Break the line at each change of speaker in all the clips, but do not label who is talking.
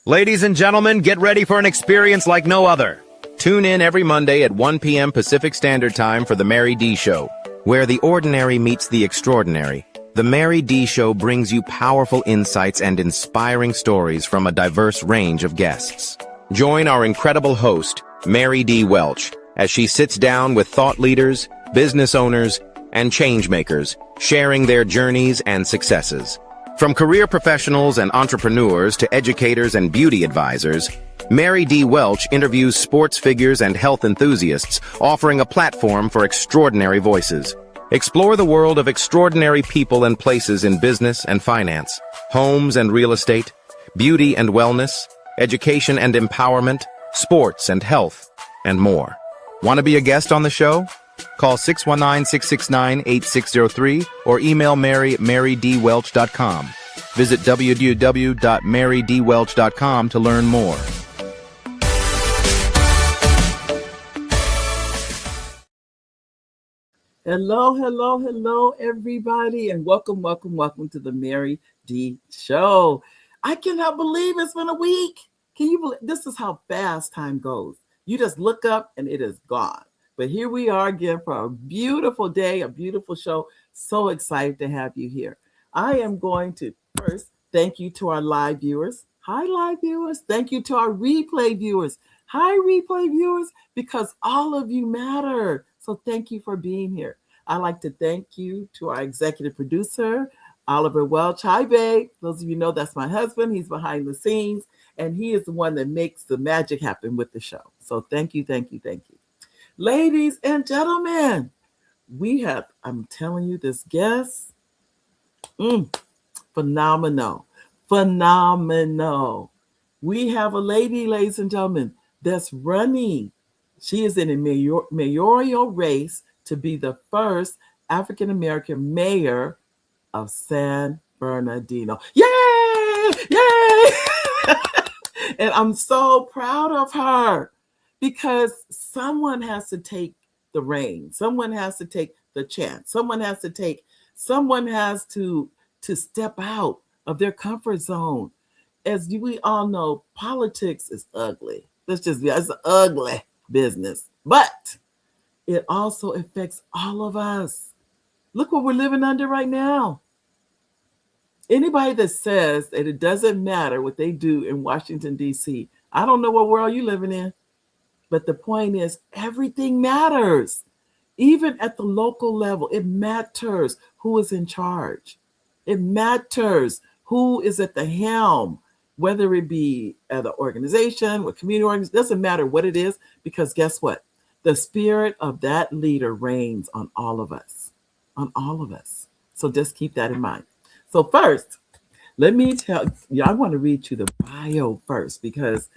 Ladies and gentlemen, get ready for an experience like no other. Tune in every Monday at 1 p.m. Pacific Standard Time for The Mary D. Show, where the ordinary meets the extraordinary. The Mary D. Show brings you powerful insights and inspiring stories from a diverse range of guests. Join our incredible host, Mary D. Welch, as she sits down with thought leaders, business owners, and changemakers, sharing their journeys and successes. From career professionals and entrepreneurs to educators and beauty advisors, Mary D. Welch interviews sports figures and health enthusiasts, offering a platform for extraordinary voices. Explore the world of extraordinary people and places in business and finance, homes and real estate, beauty and wellness, education and empowerment, sports and health, and more. Want to be a guest on the show? Call 619-669-8603 or email marydwelch.com. Visit www.marydwelch.com to learn more.
Hello, everybody, and welcome to the Mary D. Show. I cannot believe it's been a week. Can you believe this is how fast time goes? You just look up and it is gone. But here we are again for a beautiful day, a beautiful show. So excited to have you here. I am going to first thank you to our live viewers. Hi, live viewers. Thank you to our replay viewers. Hi, replay viewers, because all of you matter. So thank you for being here. I'd like to thank you to our executive producer, Oliver Welch. Hi, babe. Those of you know that's my husband. He's behind the scenes, and he is the one that makes the magic happen with the show. So thank you. Ladies and gentlemen, we have, I'm telling you, this guest, phenomenal. We have a lady, ladies and gentlemen, that's running. She is in a mayoral race to be the first African-American mayor of San Bernardino. Yay! And I'm so proud of her. Because someone has to take the reins. Someone has to take the chance. Someone has to step out of their comfort zone. As we all know, politics is ugly. It's an ugly business. But it also affects all of us. Look what we're living under right now. Anybody that says that it doesn't matter what they do in Washington, D.C., I don't know what world you're living in. But the point is, everything matters. Even at the local level, it matters who is in charge. It matters who is at the helm, whether it be at an organization or community organization. It doesn't matter what it is, because guess what? The spirit of that leader reigns on all of us. So just keep that in mind. So first, let me tell you, I want to read you the bio first, because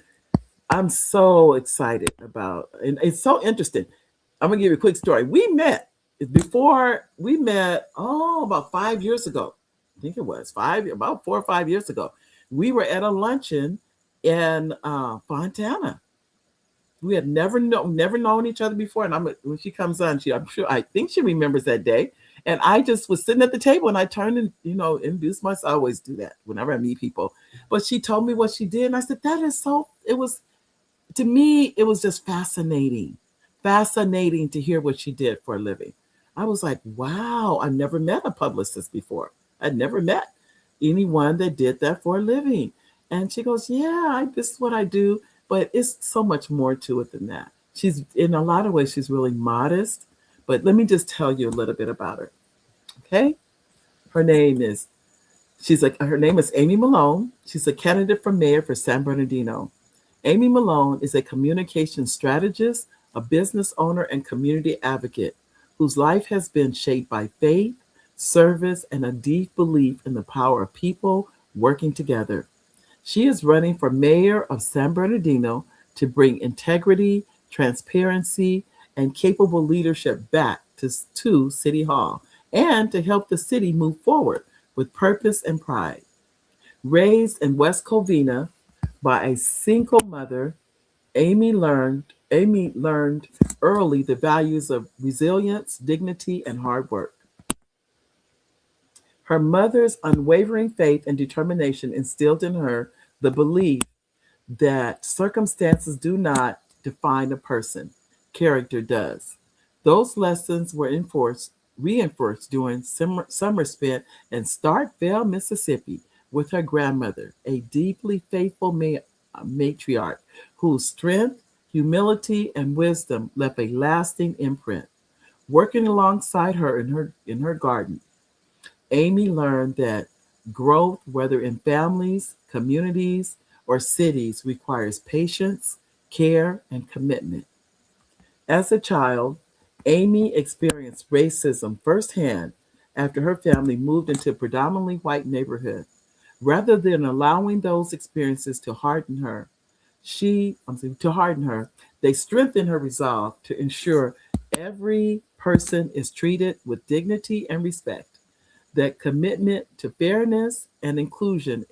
I'm so excited about, and it's so interesting. I'm gonna give you a quick story. We met about 5 years ago. I think it was about 4 or 5 years ago. We were at a luncheon in Fontana. We had never known each other before. And when she comes on, I think she remembers that day. And I just was sitting at the table and I turned and, introduced myself. I always do that whenever I meet people. But she told me what she did. And I said, to me, it was just fascinating to hear what she did for a living. I was like, wow, I've never met a publicist before. I'd never met anyone that did that for a living. And she goes, yeah, this is what I do. But it's so much more to it than that. She's, in a lot of ways, she's really modest. But let me just tell you a little bit about her. Okay? Her name is Amy Malone. She's a candidate for mayor for San Bernardino. Amy Malone is a communication strategist, a business owner, and community advocate whose life has been shaped by faith, service, and a deep belief in the power of people working together. She is running for mayor of San Bernardino to bring integrity, transparency, and capable leadership back to City Hall and to help the city move forward with purpose and pride. Raised in West Covina by a single mother, Amy learned early the values of resilience, dignity, and hard work. Her mother's unwavering faith and determination instilled in her the belief that circumstances do not define a person, character does. Those lessons were reinforced during summer spent in Starkville, Mississippi, with her grandmother, a deeply faithful matriarch whose strength, humility, and wisdom left a lasting imprint. Working alongside her in her garden, Amy learned that growth, whether in families, communities, or cities, requires patience, care, and commitment. As a child, Amy experienced racism firsthand after her family moved into a predominantly white neighborhood. Rather than allowing those experiences to harden her, they strengthened her resolve to ensure every person is treated with dignity and respect. That commitment to fairness and inclusion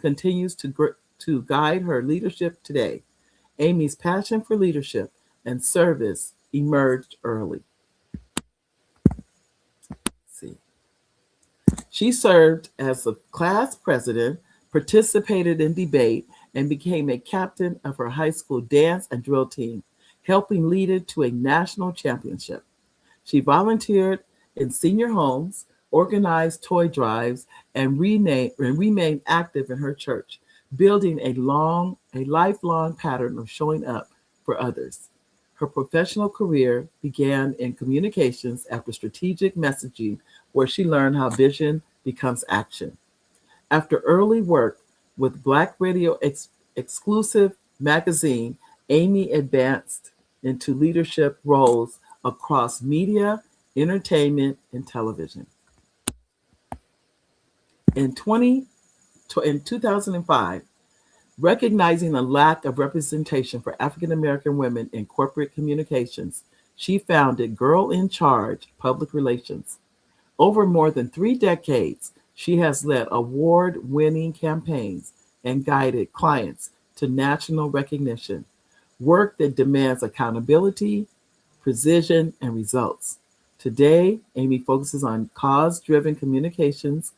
continues to guide her leadership today. Amy's passion for leadership and service emerged early. Let's see. She served as a class president, participated in debate, and became a captain of her high school dance and drill team, helping lead it to a national championship. She volunteered in senior homes, organized toy drives, and remained active in her church, building a lifelong pattern of showing up for others. Her professional career began in communications after strategic messaging, where she learned how vision becomes action. After early work with Black Radio exclusive magazine, Amy advanced into leadership roles across media, entertainment, and television. In 2005, recognizing a lack of representation for African American women in corporate communications, she founded Girl in Charge Public Relations. Over more than 3 decades, she has led award winning campaigns and guided clients to national recognition, work that demands accountability, precision, and results. Today, Amy focuses on cause driven communications,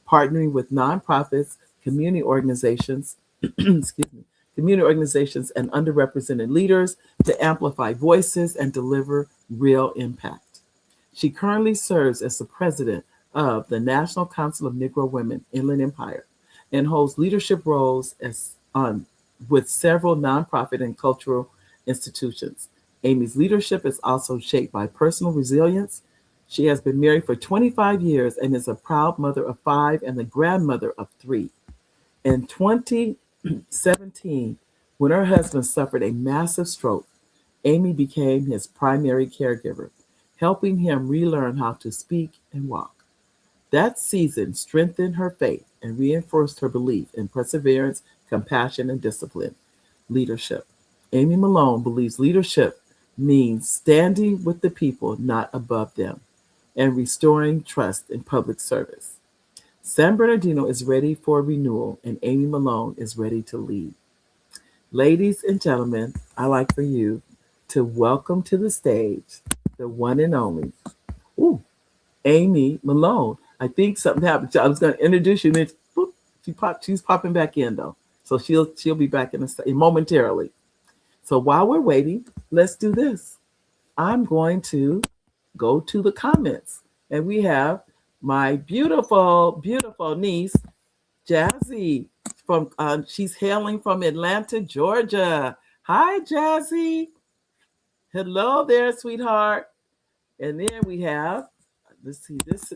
partnering with nonprofits, community organizations, excuse me, community organizations, and underrepresented leaders to amplify voices and deliver real impact. She currently serves as the president of the National Council of Negro Women, Inland Empire, and holds leadership roles with several nonprofit and cultural institutions. Amy's leadership is also shaped by personal resilience. She has been married for 25 years and is a proud mother of 5 and the grandmother of 3. In 2017, when her husband suffered a massive stroke, Amy became his primary caregiver, helping him relearn how to speak and walk. That season strengthened her faith and reinforced her belief in perseverance, compassion, and discipline. Leadership. Amy Malone believes leadership means standing with the people, not above them, and restoring trust in public service. San Bernardino is ready for renewal, and Amy Malone is ready to lead. Ladies and gentlemen, I'd like for you to welcome to the stage the one and only, ooh, Amy Malone. I think something happened. I was going to introduce you, and then boop, she's popping back in though, so she'll be back momentarily. So while we're waiting, let's do this. I'm going to go to the comments, and we have my beautiful, beautiful niece, Jazzy, from she's hailing from Atlanta, Georgia. Hi, Jazzy. Hello there, sweetheart. And then we have, let's see, this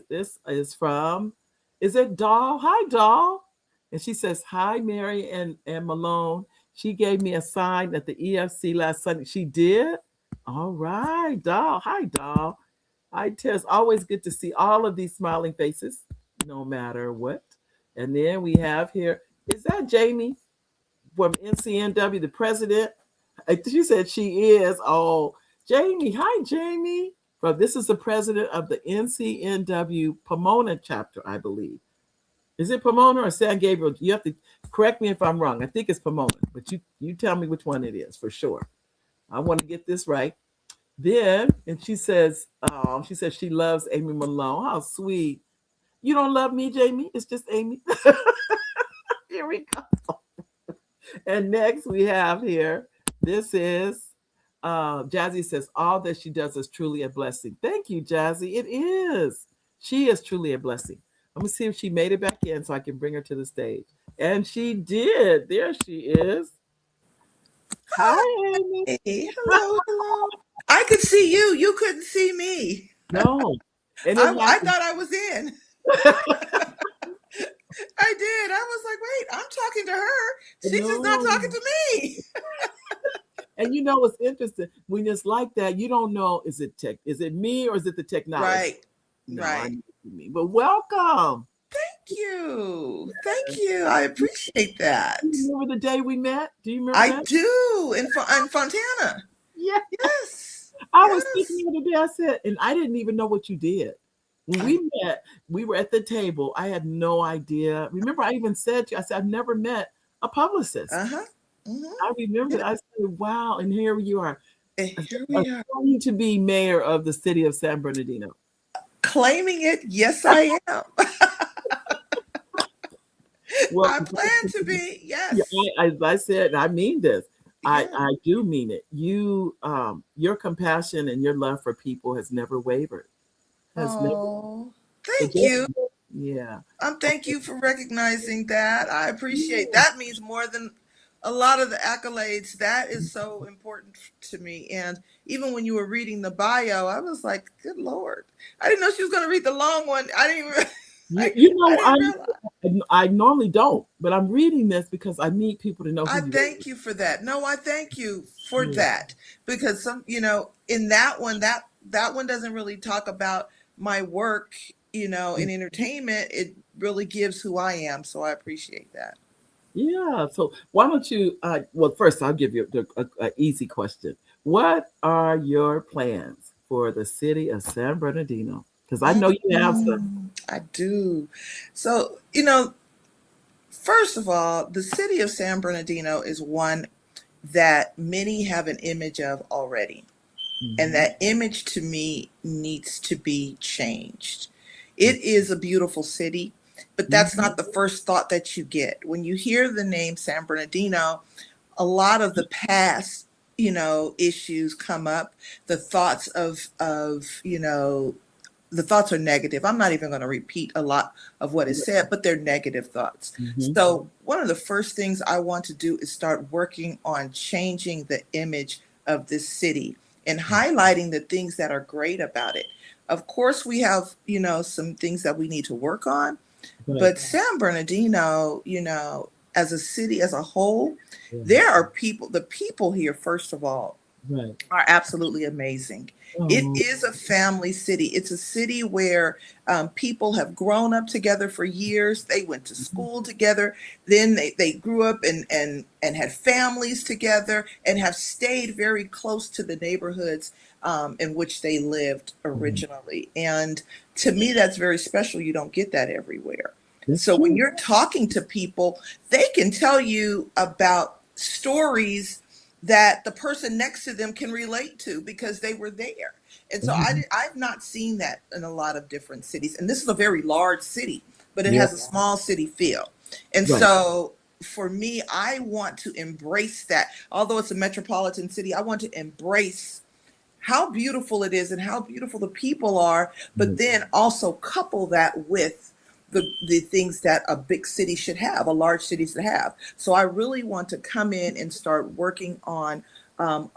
is from, is it Doll? Hi, Doll. And she says, hi, Mary and Malone. She gave me a sign at the EFC last Sunday. She did? All right, Doll. Hi, Doll. Hi, Tess. Always good to see all of these smiling faces, no matter what. And then we have here, is that Jamie from NCNW, the president? She said she is. Oh, Jamie. Hi, Jamie. But this is the president of the NCNW Pomona chapter, I believe. Is it Pomona or San Gabriel? You have to correct me if I'm wrong. I think it's Pomona, but you tell me which one it is for sure. I want to get this right. Then, and she says she loves Amy Malone. How sweet. You don't love me, Jamie? It's just Amy. Here we go. And next we have here, this is Jazzy says, all that she does is truly a blessing. Thank you, Jazzy. It is. She is truly a blessing. Let me see if she made it back in so I can bring her to the stage. And she did. There she is. Hi, Amy.
Hey, hello, hello. I could see you. You couldn't see me.
No. And it
I
happened.
thought I was in. I did. I was like, wait, I'm talking to her. She's just not
No.
talking to me.
And you know what's interesting? When it's like that, you don't know, is it me or is it the technology?
Right.
No,
Right.
I know what you mean. But welcome.
Thank you. Thank you. I appreciate that.
Do you remember the day we met? Do you remember
I
that?
do. In Fontana.
Yeah.
Yes.
I was
Yes.
thinking the other day, I said, and I didn't even know what you did. When we met, we were at the table. I had no idea. Remember, I even said to you, I said, I've never met a publicist.
Uh-huh. Mm-hmm.
I remember that. I said, wow. And here you are.
And here we are.
Going to be mayor of the city of San Bernardino.
Claiming it. Yes, I am.
Well,
I plan to be. Yes.
yeah, as I said, and I mean this.
Yeah.
I do mean it. You, your compassion and your love for people has never wavered.
Oh, thank you.
Yeah.
Thank you for recognizing that. I appreciate that. Means more than a lot of the accolades. That is so important to me. And even when you were reading the bio, I was like, good Lord. I didn't know she was going to read the long one. I didn't even
I normally don't, but I'm reading this because I need people to know who
I
you
thank
are.
you for that. No, I thank you for that, because in that one doesn't really talk about my work, in entertainment. It really gives who I am. So I appreciate that.
Yeah. So why don't you? Well, first I'll give you a easy question. What are your plans for the city of San Bernardino? Because I know you have some.
I do. So, first of all, the city of San Bernardino is one that many have an image of already. And that image to me needs to be changed. It is a beautiful city, but that's not the first thought that you get. When you hear the name San Bernardino, a lot of the past, issues come up. The thoughts the thoughts are negative. I'm not even going to repeat a lot of what is said, but they're negative thoughts. So one of the first things I want to do is start working on changing the image of this city and highlighting the things that are great about it. Of course, we have, some things that we need to work on, but San Bernardino, as a city as a whole, there are the people here, first of all, are absolutely amazing. It is a family city. It's a city where people have grown up together for years. They went to school together. Then they grew up and had families together and have stayed very close to the neighborhoods in which they lived originally. And to me, that's very special. You don't get that everywhere. So when you're talking to people, they can tell you about stories that the person next to them can relate to because they were there. And so I've not seen that in a lot of different cities. And this is a very large city, but it has a small city feel. And so for me, I want to embrace that. Although it's a metropolitan city, I want to embrace how beautiful it is and how beautiful the people are, but then also couple that with the things that a big city should have, a large city should have. So I really want to come in and start working on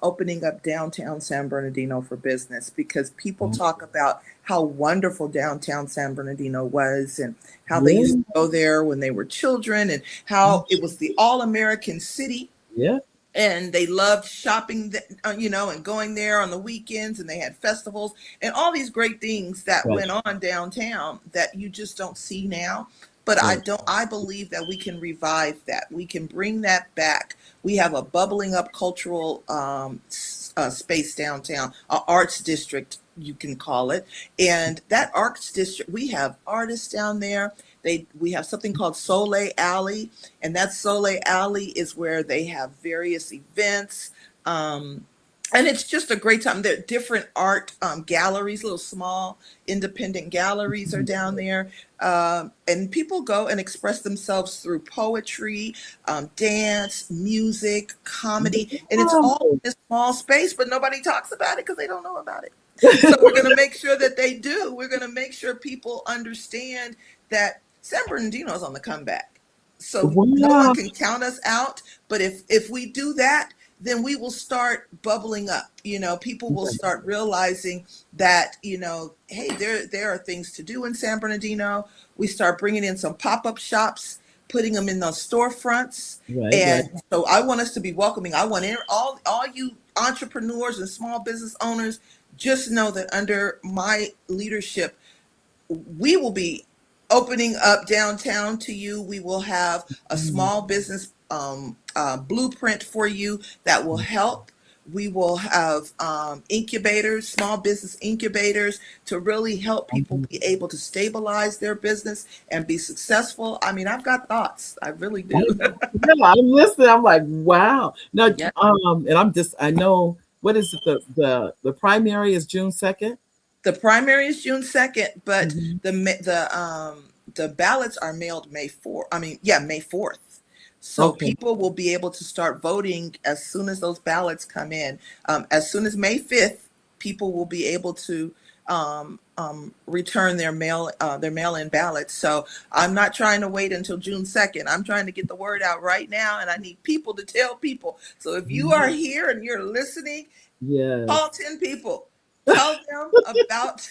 opening up downtown San Bernardino for business, because people talk about how wonderful downtown San Bernardino was and how they used to go there when they were children and how it was the all-American city.
Yeah.
And they loved shopping, and going there on the weekends, and they had festivals and all these great things that went on downtown that you just don't see now. But I believe that we can revive that. We can bring that back. We have a bubbling up cultural space downtown, an arts district, you can call it. And that arts district, we have artists down there. We have something called Soleil Alley, and that Soleil Alley is where they have various events. And it's just a great time. There are different art galleries, little small independent galleries are down there. And people go and express themselves through poetry, dance, music, comedy. And it's all in this small space, but nobody talks about it because they don't know about it. So we're going to make sure that they do. We're going to make sure people understand that San Bernardino is on the comeback. So no one can count us out. But if we do that, then we will start bubbling up. People will start realizing that, hey, there are things to do in San Bernardino. We start bringing in some pop-up shops, putting them in those storefronts. So I want us to be welcoming. I want all you entrepreneurs and small business owners, just know that under my leadership, we will be opening up downtown to you. We will have a small business blueprint for you that will help. We will have incubators, small business incubators, to really help people be able to stabilize their business and be successful. I mean, I've got thoughts. I really do.
I'm listening. I'm like, wow. Now, and I know, what is it? The primary is June 2nd.
The primary is June 2nd, but the ballots are mailed May 4th. So people will be able to start voting as soon as those ballots come in. As soon as May 5th, people will be able to return their mail-in ballots. So I'm not trying to wait until June 2nd. I'm trying to get the word out right now, and I need people to tell people. So if you are here and you're listening, call 10 people. Tell them about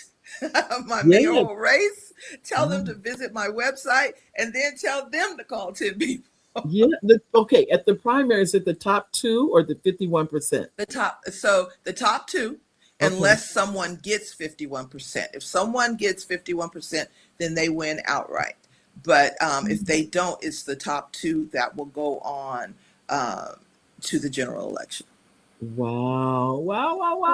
my mayoral race. Tell them to visit my website, and then tell them to call 10 people.
At the primary, is it the top 2 or the 51%?
The top 2, unless someone gets 51%. If someone gets 51%, then they win outright. But if they don't, it's the top 2 that will go on to the general election.
Wow.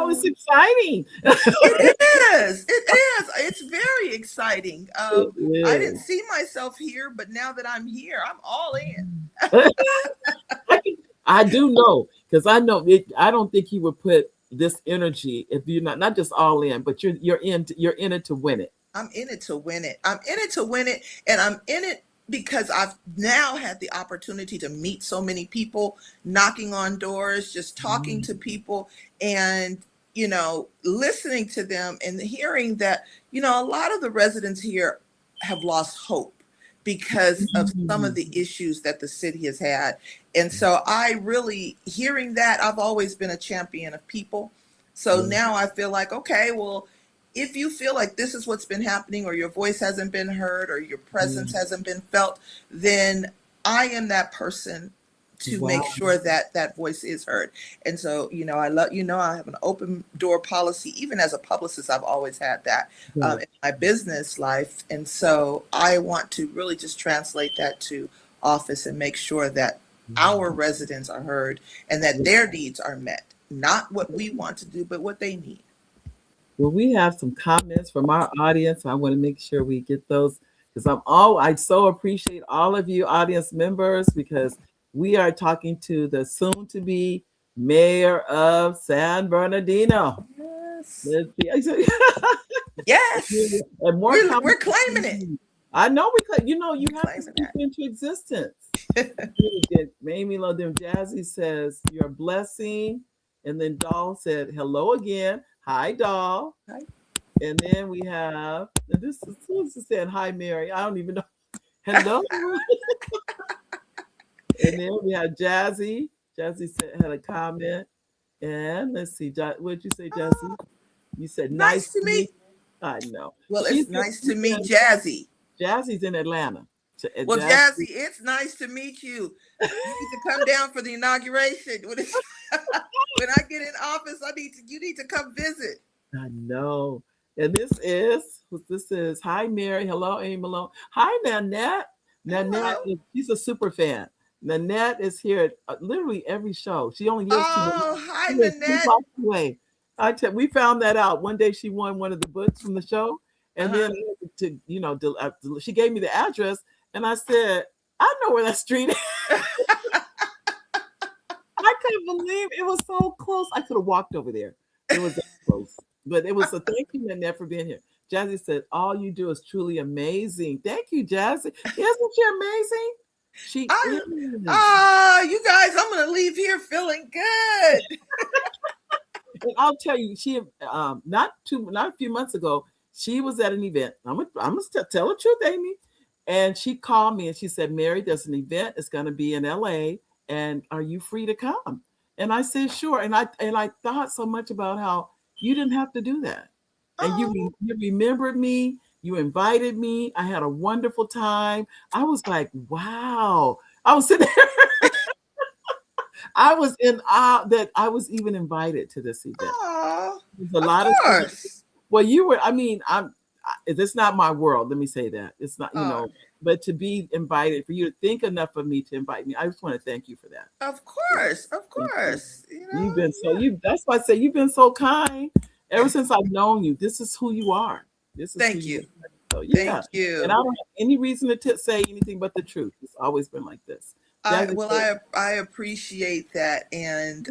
It's exciting.
It is. It's very exciting. I didn't see myself here, but now that I'm here, I'm all in.
I do know, because I know I don't think you would put this energy if you're not just all in, but you're in it to win it.
I'm in it to win it. And I'm in it because I've now had the opportunity to meet so many people, knocking on doors, just talking to people, and listening to them and hearing that a lot of the residents here have lost hope because of some of the issues that the city has had. And so hearing that, I've always been a champion of people. So now I feel like, okay, well, if you feel like this is what's been happening, or your voice hasn't been heard, or your presence hasn't been felt, then I am that person to make sure that that voice is heard. And so, I have an open door policy. Even as a publicist, I've always had that in my business life. And so I want to really just translate that to office and make sure that our residents are heard and that their needs are met. Not what we want to do, but what they need.
Well, we have some comments from our audience. I want to make sure we get those, because I so appreciate all of you audience members, because we are talking to the soon-to-be mayor of San Bernardino.
Yes.
Yes. And
we're claiming it.
I know you have to speak into existence. Amy Lodem Jazzy says, "You're a blessing." And then Doll said, "Hello again." Hi, Doll.
Hi.
And then we have, who's saying hi, Mary? I don't even know. Hello. And then we have Jazzy. Jazzy had a comment. And let's see, what did you say, Jazzy? You said nice to meet. I know.
Well, it's nice to meet Jazzy.
Jazzy's in Atlanta.
Well, Jazzy, it's nice to meet you. You need to come down for the inauguration. When I get in office, you need to come visit.
I know. And this is hi, Mary. Hello, Amy Malone. Hi, Nanette. Nanette, she's a super fan. Nanette is here at literally every show. She only lives
hi, Nanette.
Away. We found that out. One day she won one of the books from the show. And then she gave me the address. And I said, I know where that street is. I I couldn't believe it was so close. I could have walked over there. It was that close. But it was a thank you, Nanette, for being here. Jazzy said, all you do is truly amazing. Thank you, Jazzy. Isn't she amazing? She is.
You guys, I'm going to leave here feeling good.
And I'll tell you, she not a few months ago, she was at an event. I'm gonna tell the truth, Amy. And she called me and she said, Mary, there's an event. It's going to be in LA. And are you free to come? And I said, sure. And I thought so much about how you didn't have to do that. And you remembered me. You invited me. I had a wonderful time. I was like, wow. I was sitting there. I was in awe that I was even invited to this event.
There's
a lot of course. Well, you were, I mean, it's not my world. Let me say that. It's not, but to be invited, for you to think enough of me to invite me, I just want to thank you for that.
Of course.
You've been that's why I say you've been so kind. Ever since I've known you, this is who you are.
Thank you.
So, yeah. Thank you. And I don't have any reason to say anything but the truth. It's always been like this.
I appreciate that, and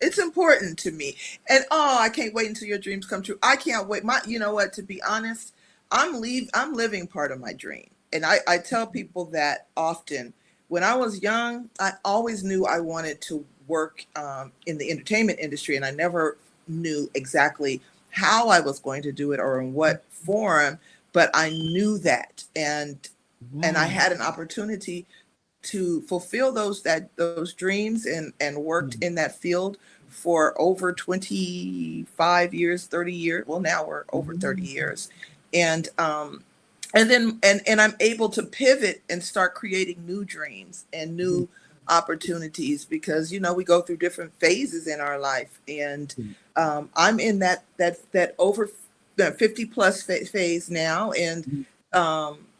it's important to me. And I can't wait until your dreams come true. I can't wait. You know what? To be honest, I'm living part of my dream, and I tell people that often. When I was young, I always knew I wanted to work in the entertainment industry, and I never knew exactly how I was going to do it or in what form, but I knew that, and I had an opportunity to fulfill those dreams and worked in that field for over 25 years, 30 years. Well, now we're over 30 years. And then I'm able to pivot and start creating new dreams and new opportunities, because, we go through different phases in our life. And I'm in that over 50 plus phase now. And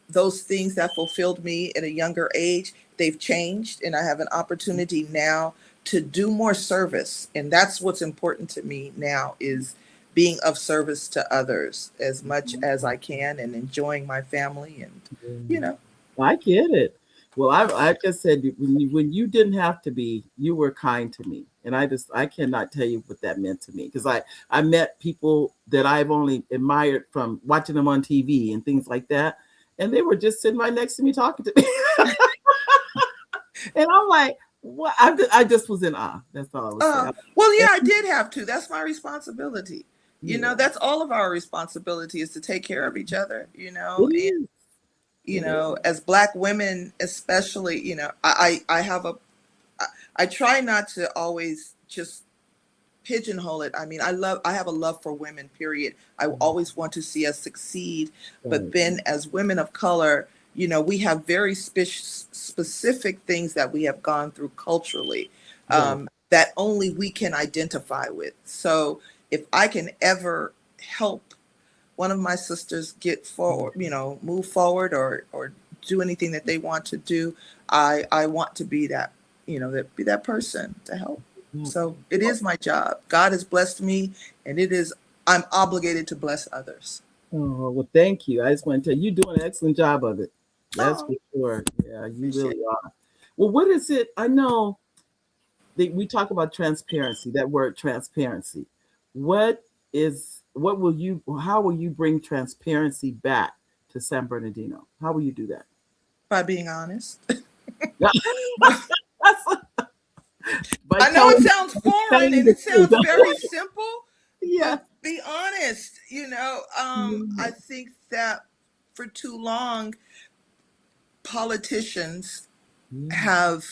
those things that fulfilled me at a younger age, they've changed, and I have an opportunity now to do more service. And that's what's important to me now, is being of service to others as much as I can, and enjoying my family. And,
I get it. Well, I just said, when you didn't have to be, you were kind to me. And I cannot tell you what that meant to me, because I met people that I've only admired from watching them on TV and things like that. And they were just sitting right next to me talking to me. And I'm like, what? I just was in awe. That's all I was saying.
Well, yeah, I did have to. That's my responsibility. That's all of our responsibility, is to take care of each other, and, as Black women, especially, I try not to always just pigeonhole it. I mean, I have a love for women, period. I always want to see us succeed. But then as women of color, we have very specific things that we have gone through culturally that only we can identify with. So if I can ever help one of my sisters get forward, move forward or do anything that they want to do, I want to be that, be that person to help. So it is my job. God has blessed me, and I'm obligated to bless others.
Oh, well, thank you. I just want to tell you, you're doing an excellent job of it. That's for sure. Yeah, you really are. Well, what is it? I know we talk about transparency, that word transparency. How will you bring transparency back to San Bernardino? How will you do that?
By being honest.
I
know it sounds foreign and it sounds very simple. Yeah. Be honest. I think that for too long, politicians have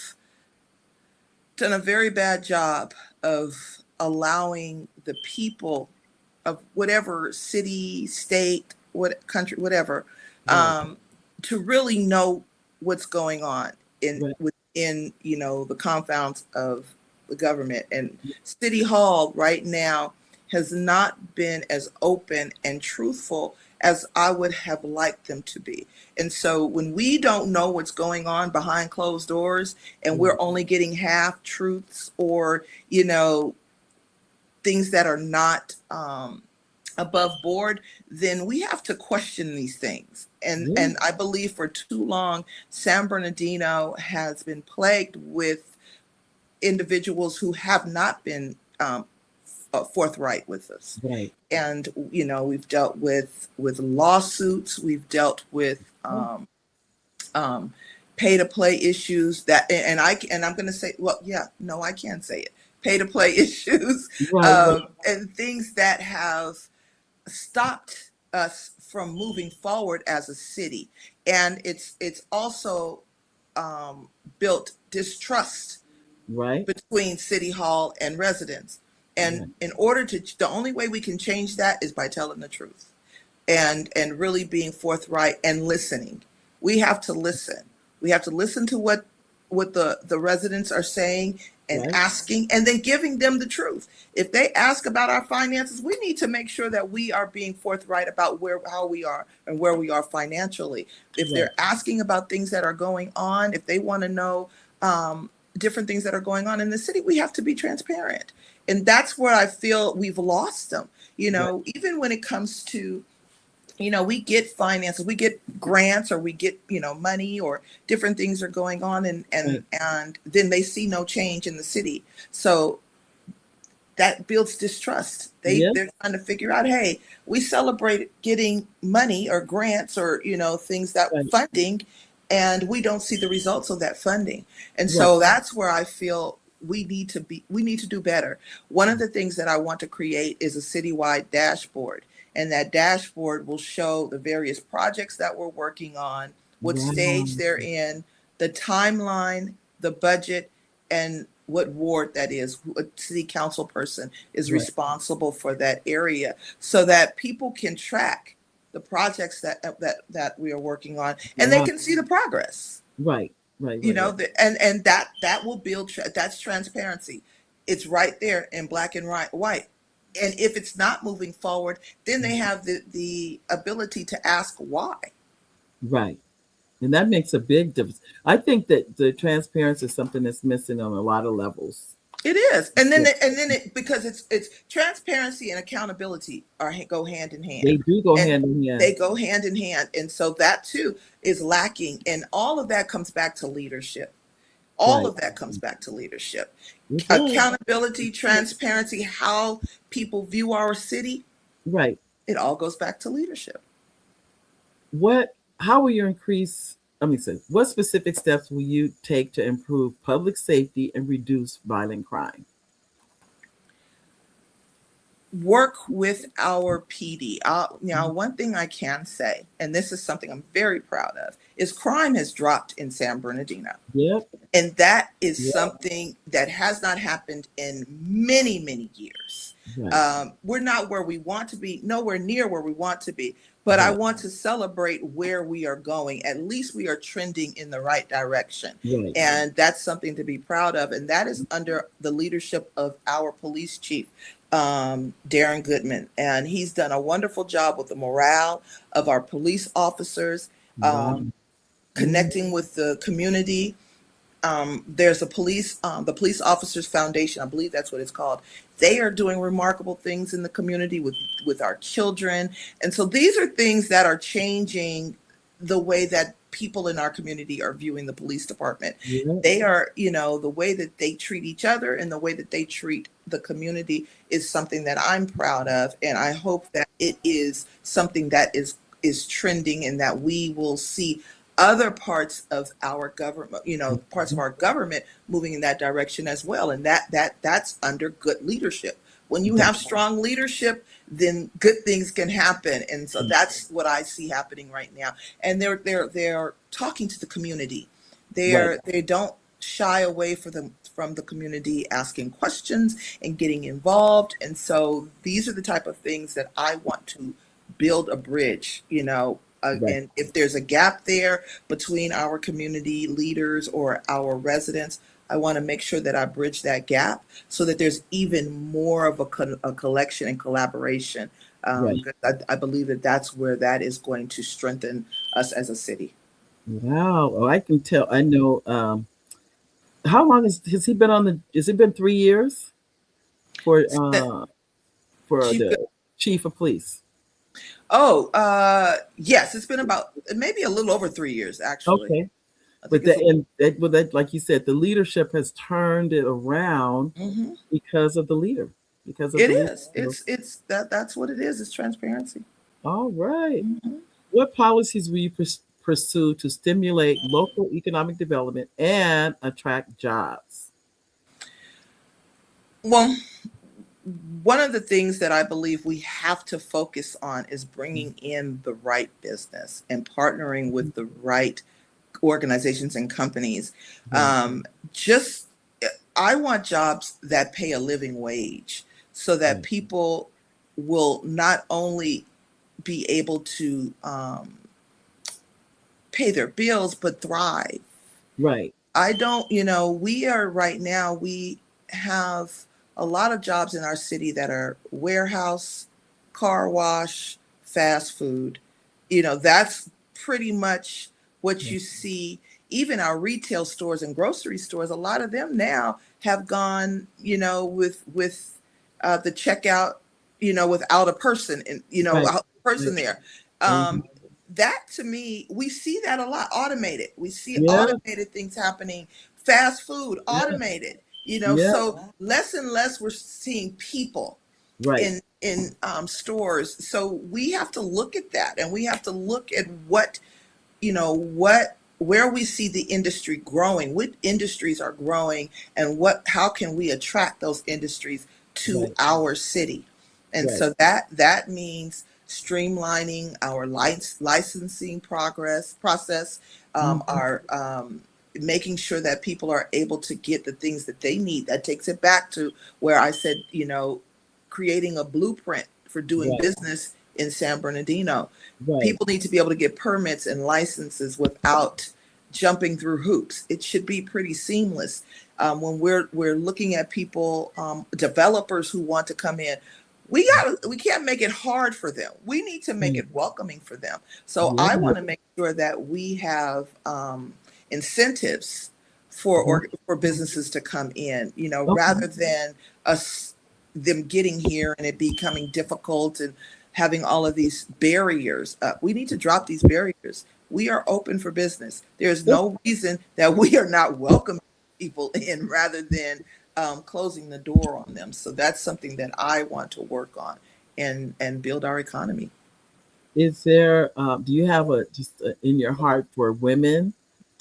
done a very bad job of allowing the people of whatever city, state, what country, whatever, to really know what's going on within the confounds of the government. And City Hall right now has not been as open and truthful as I would have liked them to be. And so when we don't know what's going on behind closed doors, and we're only getting half truths or, things that are not above board, then we have to question these things. And I believe for too long, San Bernardino has been plagued with individuals who have not been forthright with us.
Right.
And we've dealt with lawsuits, we've dealt with pay to play issues and I'm going to say, well, yeah, no, I can't say it. Pay to play issues,
Right.
and things that have stopped us from moving forward as a city. And it's also built distrust
Right.
between City Hall and residents. And in order the only way we can change that is by telling the truth and really being forthright and listening. We have to listen. We have to listen to what the residents are saying and asking, and then giving them the truth. If they ask about our finances, we need to make sure that we are being forthright about how we are and where we are financially. If they're asking about things that are going on, if they want to know different things that are going on in the city, we have to be transparent. And that's where I feel we've lost them. Even when it comes to, we get finances, we get grants, or we get, money, or different things are going on, and then they see no change in the city. So that builds distrust. They're trying to figure out, hey, we celebrate getting money or grants or, things that funding, and we don't see the results of that funding. And so that's where I feel we need to do better. One of the things that I want to create is a citywide dashboard. And that dashboard will show the various projects that we're working on, what stage they're in, the timeline, the budget, and what ward that is, what city council person is responsible for that area, so that people can track the projects that we are working on, and they can see the progress. Right. And that will build, that's transparency. It's right there in black and white. And if it's not moving forward, then they have the ability to ask why.
Right. And that makes a big difference. I think that the transparency is something that's missing on a lot of levels.
It is. And then because it's transparency and accountability go hand in hand.
They do go hand in hand.
They go hand in hand. And so that too is lacking. And all of that comes back to leadership. All of that comes back to leadership. Accountability, transparency, how people view our city. Right. It all goes back to leadership.
How will you what specific steps will you take to improve public safety and reduce violent crime?
Work with our PD. Now, one thing I can say, and this is something I'm very proud of, is crime has dropped in San Bernardino. Yep. And that is something that has not happened in many, many years. Right. We're not where we want to be, nowhere near where we want to be, but I want to celebrate where we are going. At least we are trending in the right direction. Right. And that's something to be proud of. And that is under the leadership of our police chief, Darren Goodman, and he's done a wonderful job with the morale of our police officers, connecting with the community. There's the Police Officers Foundation, I believe that's what it's called. They are doing remarkable things in the community with our children. And so these are things that are changing the way that people in our community are viewing the police department. Yeah. They are, the way that they treat each other and the way that they treat the community is something that I'm proud of. And I hope that it is something that is trending, and that we will see other parts of our government, parts of our government moving in that direction as well. And that's under good leadership. When you have strong leadership, then good things can happen. And so that's what I see happening right now. And they're talking to the community. They don't shy away from the community, asking questions and getting involved. And so these are the type of things that I want to build a bridge, and if there's a gap there between our community leaders or our residents, I want to make sure that I bridge that gap so that there's even more of a collection and collaboration. I believe that that's where that is going to strengthen us as a city.
Wow. Well, I can tell. I know. How long has he been has it been 3 years for the chief of police?
Oh, yes. It's been about maybe a little over 3 years, actually.
Okay.
I
But
think it's
like you said, the leadership has turned it around
Mhm.
because of the leader. Because of
It
the leader.
is. That's what it is. It's transparency.
All right.
Mhm.
What policies will you pursue to stimulate local economic development and attract jobs?
Well, one of the things that I believe we have to focus on is bringing in the right business and partnering with the right organizations and companies.
Right.
Just, I want jobs that pay a living wage so that
Right.
people will not only be able to pay their bills, but thrive.
Right.
I don't, we are right now, we have a lot of jobs in our city that are warehouse, car wash, fast food. That's pretty much what
Right.
you see. Even our retail stores and grocery stores, a lot of them now have gone, with the checkout, without a person and,
Right.
a person
Right.
there.
Mhm.
That to me, we see that a lot automated. We see
Yeah.
automated things happening. Fast food,
Yeah.
automated.
Yeah.
So less and less we're seeing people
Right.
in stores. So we have to look at that, and we have to look at what where we see the industry growing, what industries are growing, and how can we attract those industries to
Right.
our city. And
Right.
so that means streamlining our licensing process,
Mhm.
our making sure that people are able to get the things that they need. That takes it back to where I said, creating a blueprint for doing
Right.
business in San Bernardino.
Right.
People need to be able to get permits and licenses without jumping through hoops. It should be pretty seamless. When we're looking at people, developers who want to come in, we can't make it hard for them. We need to make
Mm.
it welcoming for them. So I
Yeah.
want to make sure that we have incentives for
Mhm.
for businesses to come in.
Okay.
Rather than us them getting here and it becoming difficult and having all of these barriers up. We need to drop these barriers. We are open for business. There's no reason that we are not welcoming people in rather than closing the door on them. So that's something that I want to work on and build our economy.
Is there, do you have in your heart for women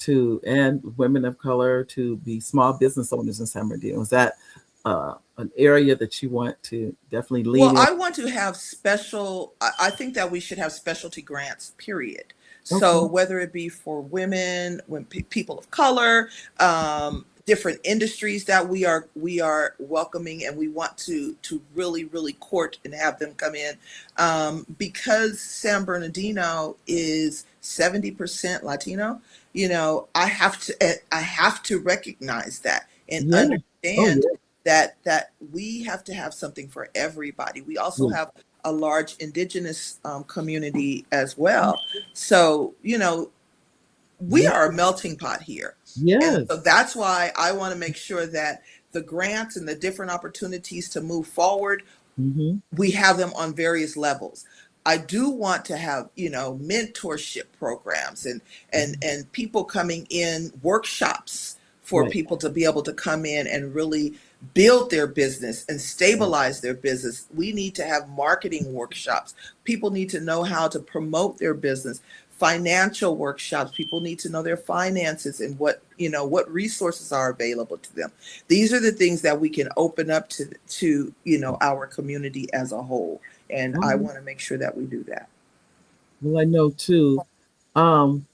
and women of color to be small business owners in San Bernardino? Is that an area that you want to definitely
Well,
lean in?
I want to have I think that we should have specialty grants, period. So
Okay.
whether it be for women, people of color, different industries that we are welcoming, and we want to really really court and have them come in, because San Bernardino is 70% Latino. I have to recognize that and
Yeah. Oh,
understand
yeah.
that we have to have something for everybody. We also
Yeah.
have a large indigenous community as well. So, we
Yeah.
are a melting pot here. And so
Yes.
that's why I want to make sure that the grants and the different opportunities to move forward,
Hmm.
we have them on various levels. I do want to have, mentorship programs and people coming in, workshops for
Right.
people to be able to come in and really build their business and
Right.
stabilize their business. We need to have marketing workshops. People need to know how to promote their business. Financial workshops. People need to know their finances and what resources are available to them. These are the things that we can open up to our community as a whole, and I
Um,
want to make sure that we do that.
well, I know too. Um,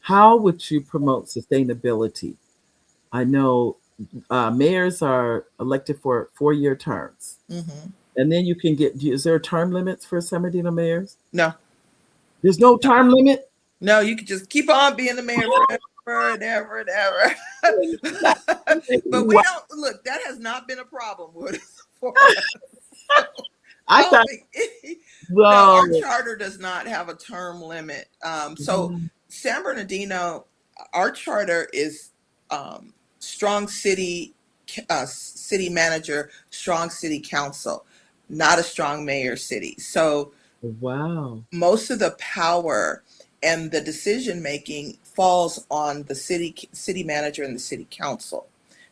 how would you promote sustainability? I know mayors are elected for 4-year terms.
Hmm.
And then you can is there term limits for San Bernardino mayors?
No,
There's no
no,
term limit?
no, you can just keep on being the mayor forever and ever and ever. But we
Wow.
don't look. That has not been a problem with us for us.
I
I don't
thought,
think. No,
well,
our charter does not have a term limit. So San Bernardino, our charter is strong city manager, strong city council, not a strong mayor city. So
wow.
most of the power and the decision making falls on the city manager and the city council.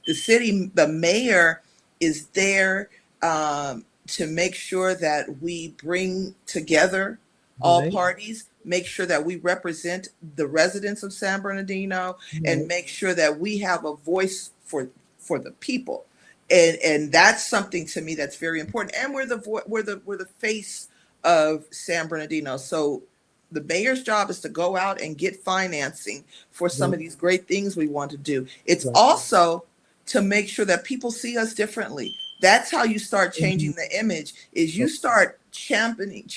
The mayor is there to make sure that we bring together all parties, make sure that we represent the residents of San Bernardino, and make sure that we have a voice for the people. And that's something to me that's very important. And we're the face of San Bernardino. So the mayor's job is to go out and get financing for some of these great things we want to do. It's also to make sure that people see us differently. That's how you start changing the image, is you start championing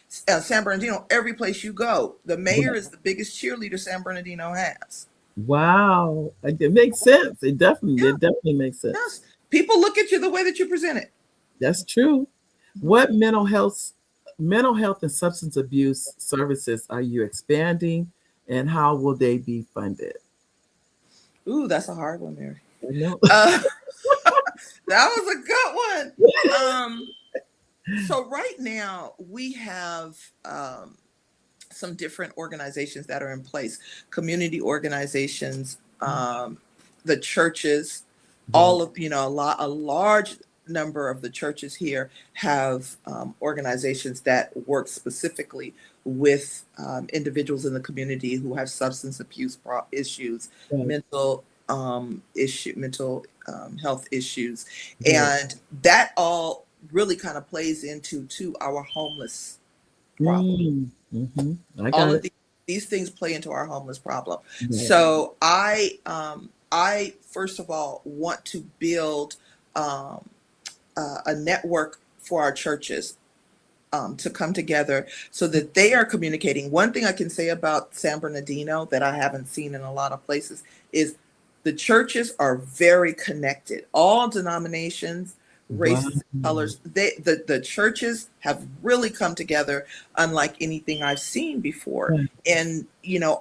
San Bernardino every place you go. The mayor is the biggest cheerleader San Bernardino has.
Wow. It makes sense. It definitely makes sense.
Yes. People look at you the way that you present it.
That's true. What mental health and substance abuse services are you expanding, and how will they be funded?
Ooh, that's a hard one, Mary.
I know.
That was a good one. So right now we have some different organizations that are in place, community organizations, the churches, all of, a large number of the churches here have organizations that work specifically with individuals in the community who have substance abuse issues, mental health issues. And that all really kind of plays into our homeless problem. All of these things play into our homeless problem. So I first of all want to build a network for our churches to come together so that they are communicating. One thing I can say about San Bernardino that I haven't seen in a lot of places is the churches are very connected. All denominations, races, colors, the churches have really come together unlike anything I've seen before. And,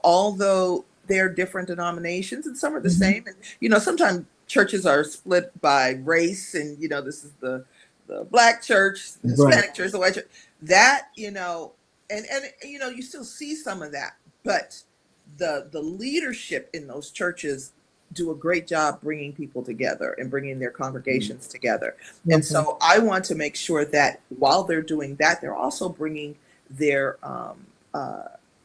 although they're different denominations and some are the same, and, sometimes churches are split by race, and, this is the Black church, the Hispanic church, the white church, that, and you still see some of that, but the leadership in those churches do a great job bringing people together and bringing their congregations together. And so I want to make sure that while they're doing that, they're also bringing their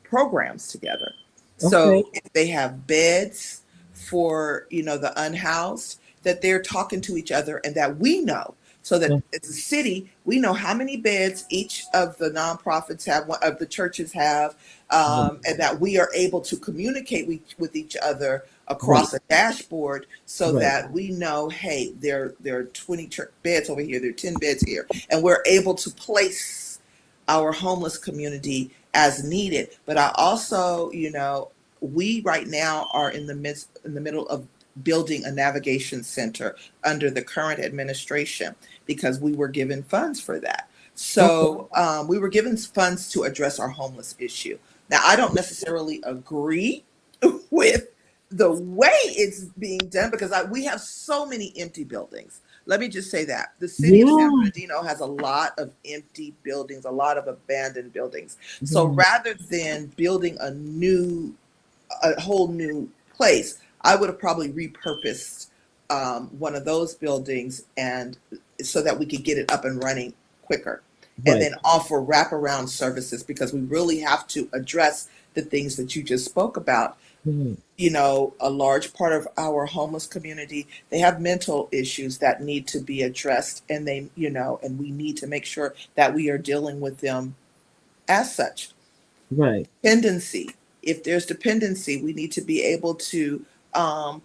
programs together. So if they have beds for, the unhoused, that they're talking to each other, and that we know, so that as a city, we know how many beds each of the nonprofits have, of the churches have, and that we are able to communicate with each other across a dashboard, so that we know, hey, there are 20 beds over here, there are 10 beds here, and we're able to place our homeless community as needed. But I also, we right now are in the middle of building a navigation center under the current administration, because we were given funds for that. So we were given funds to address our homeless issue. Now, I don't necessarily agree with the way it's being done, because we have so many empty buildings. Let me just say that the city of San Bernardino has a lot of empty buildings, a lot of abandoned buildings. So rather than building a whole new place, I would have probably repurposed one of those buildings, and so that we could get it up and running quicker, and then offer wraparound services, because we really have to address the things that you just spoke about. A large part of our homeless community, they have mental issues that need to be addressed, and and we need to make sure that we are dealing with them as such. Dependency. If there's dependency, we need to be able to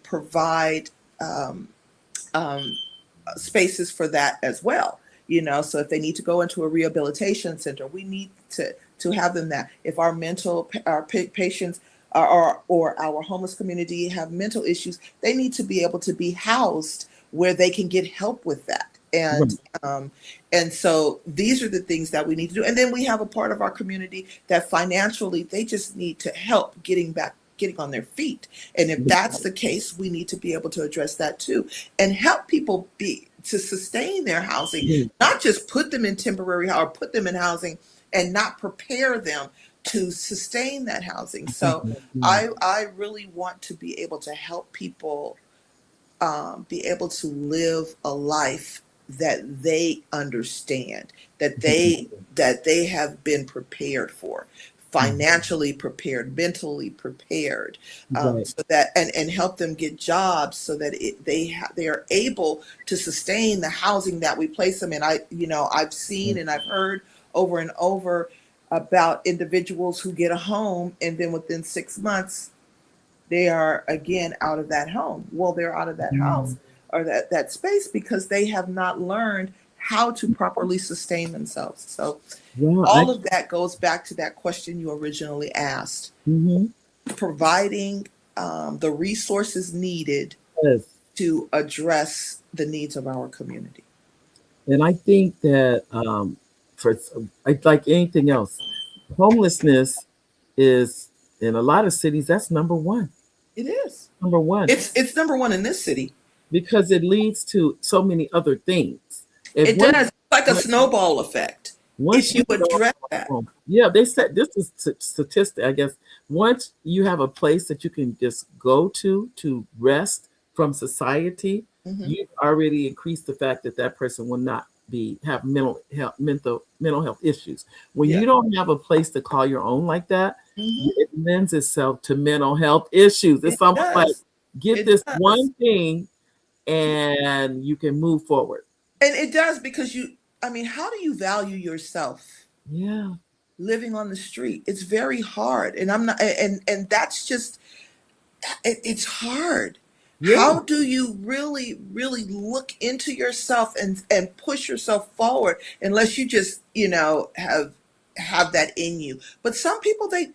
provide spaces for that as well. So if they need to go into a rehabilitation center, we need to have them that. If our patients or our homeless community have mental issues, they need to be able to be housed where they can get help with that. And so these are the things that we need to do. And then we have a part of our community that financially, they just need to help getting on their feet. And if that's the case, we need to be able to address that too, and help people to sustain their housing, not just put them in temporary or put them in housing and not prepare them to sustain that housing. So I really want to be able to help people be able to live a life that they understand, that they have been prepared for, financially prepared, mentally prepared,
Right.
so that and help them get jobs so that they are able to sustain the housing that we place them in. I've seen and I've heard over and over about individuals who get a home and then within 6 months they are again out of that home. Well, they're out of that house or that space because they have not learned how to properly sustain themselves. So all of that goes back to that question you originally asked. Providing the resources needed to address the needs of our community.
And I think that for like anything else, homelessness is in a lot of cities, that's number one.
It is.
Number one.
It's number one in this city.
Because it leads to so many other things.
It does. It's like a snowball effect.
Once
if you address that.
Yeah, they said this is statistic, I guess. Once you have a place that you can just go to rest from society, you've already increased the fact that that person will not have mental health issues. When you don't have a place to call your own like that, it lends itself to mental health issues. It's almost like one thing and you can move forward.
And it does because how do you value yourself?
Yeah.
Living on the street. It's very hard. And I'm not and that's just it's hard. Yeah. How do you really, really look into yourself and push yourself forward unless you just, have that in you? But some people they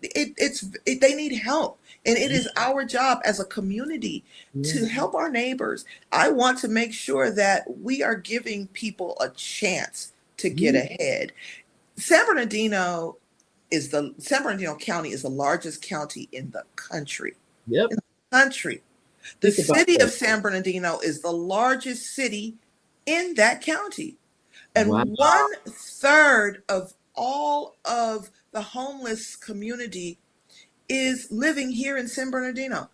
need help. And it is our job as a community to help our neighbors. I want to make sure that we are giving people a chance to get ahead. San Bernardino County is the largest county in the country.
Yep.
In the country. The city of San Bernardino is the largest city in that county. And 1/3 of all of the homeless community is living here in San Bernardino.